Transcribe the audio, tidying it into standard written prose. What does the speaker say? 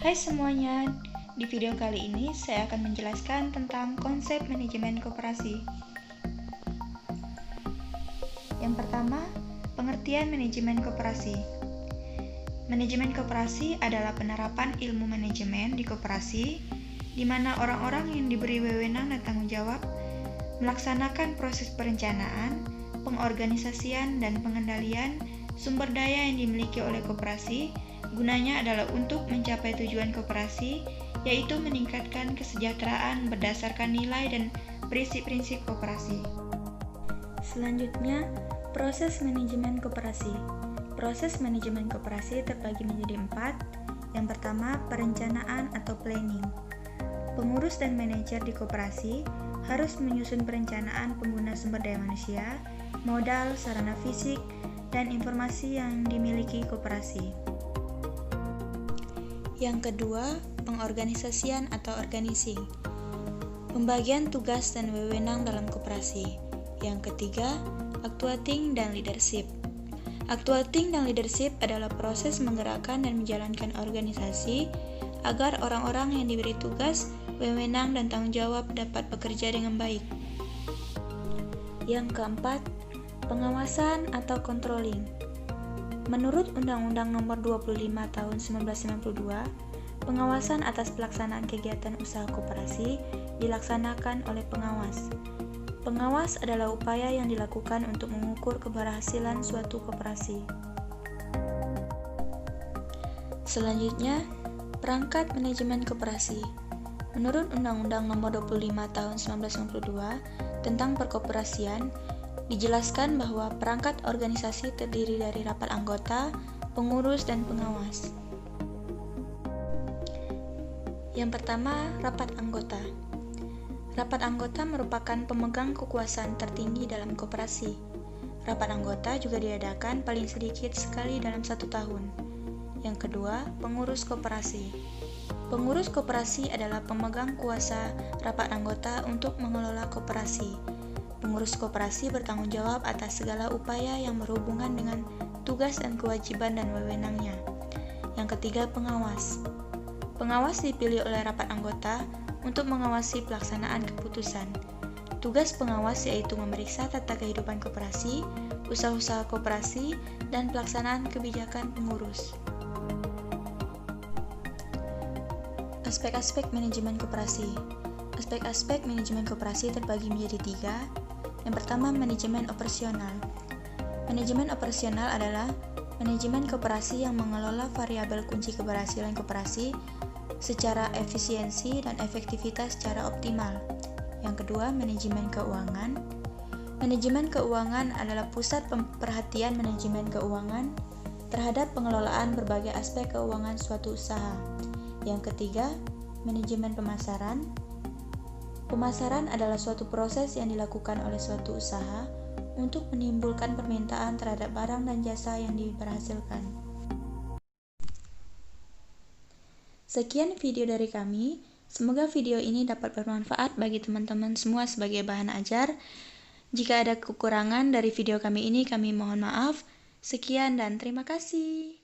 Hai semuanya, di video kali ini saya akan menjelaskan tentang konsep manajemen koperasi. Yang pertama, pengertian manajemen koperasi. Manajemen koperasi adalah penerapan ilmu manajemen di koperasi, di mana orang-orang yang diberi wewenang dan tanggung jawab melaksanakan proses perencanaan, pengorganisasian, dan pengendalian sumber daya yang dimiliki oleh koperasi. Gunanya adalah untuk mencapai tujuan koperasi, yaitu meningkatkan kesejahteraan berdasarkan nilai dan prinsip-prinsip koperasi. Selanjutnya, proses manajemen koperasi. Proses manajemen koperasi terbagi menjadi 4. Yang pertama, perencanaan atau planning. Pengurus dan manajer di koperasi harus menyusun perencanaan pengguna sumber daya manusia, modal, sarana fisik, dan informasi yang dimiliki koperasi. Yang kedua, pengorganisasian atau organizing. Pembagian tugas dan wewenang dalam koperasi. Yang ketiga, actuating dan leadership. Actuating dan leadership adalah proses menggerakkan dan menjalankan organisasi agar orang-orang yang diberi tugas, wewenang, dan tanggung jawab dapat bekerja dengan baik. Yang keempat, pengawasan atau controlling. Menurut Undang-Undang Nomor 25 Tahun 1992, pengawasan atas pelaksanaan kegiatan usaha koperasi dilaksanakan oleh pengawas. Pengawas adalah upaya yang dilakukan untuk mengukur keberhasilan suatu koperasi. Selanjutnya, perangkat manajemen koperasi. Menurut Undang-Undang Nomor 25 Tahun 1992 tentang perkoperasian, dijelaskan bahwa perangkat organisasi terdiri dari rapat anggota, pengurus, dan pengawas. Yang pertama, rapat anggota. Rapat anggota merupakan pemegang kekuasaan tertinggi dalam koperasi. Rapat anggota juga diadakan paling sedikit sekali dalam 1 tahun. Yang kedua, pengurus koperasi. Pengurus koperasi adalah pemegang kuasa rapat anggota untuk mengelola koperasi. Pengurus koperasi bertanggung jawab atas segala upaya yang berhubungan dengan tugas dan kewajiban dan wewenangnya. Yang ketiga, pengawas. Pengawas dipilih oleh rapat anggota untuk mengawasi pelaksanaan keputusan. Tugas pengawas yaitu memeriksa tata kehidupan koperasi, usaha-usaha koperasi, dan pelaksanaan kebijakan pengurus. Aspek-aspek manajemen koperasi. Aspek-aspek manajemen koperasi terbagi menjadi 3. Yang pertama, manajemen operasional. Manajemen operasional adalah manajemen koperasi yang mengelola variabel kunci keberhasilan koperasi secara efisiensi dan efektivitas secara optimal. Yang kedua, manajemen keuangan. Manajemen keuangan adalah pusat perhatian manajemen keuangan terhadap pengelolaan berbagai aspek keuangan suatu usaha. Yang ketiga, manajemen pemasaran. Pemasaran adalah suatu proses yang dilakukan oleh suatu usaha untuk menimbulkan permintaan terhadap barang dan jasa yang diberhasilkan. Sekian video dari kami. Semoga video ini dapat bermanfaat bagi teman-teman semua sebagai bahan ajar. Jika ada kekurangan dari video kami ini, kami mohon maaf. Sekian dan terima kasih.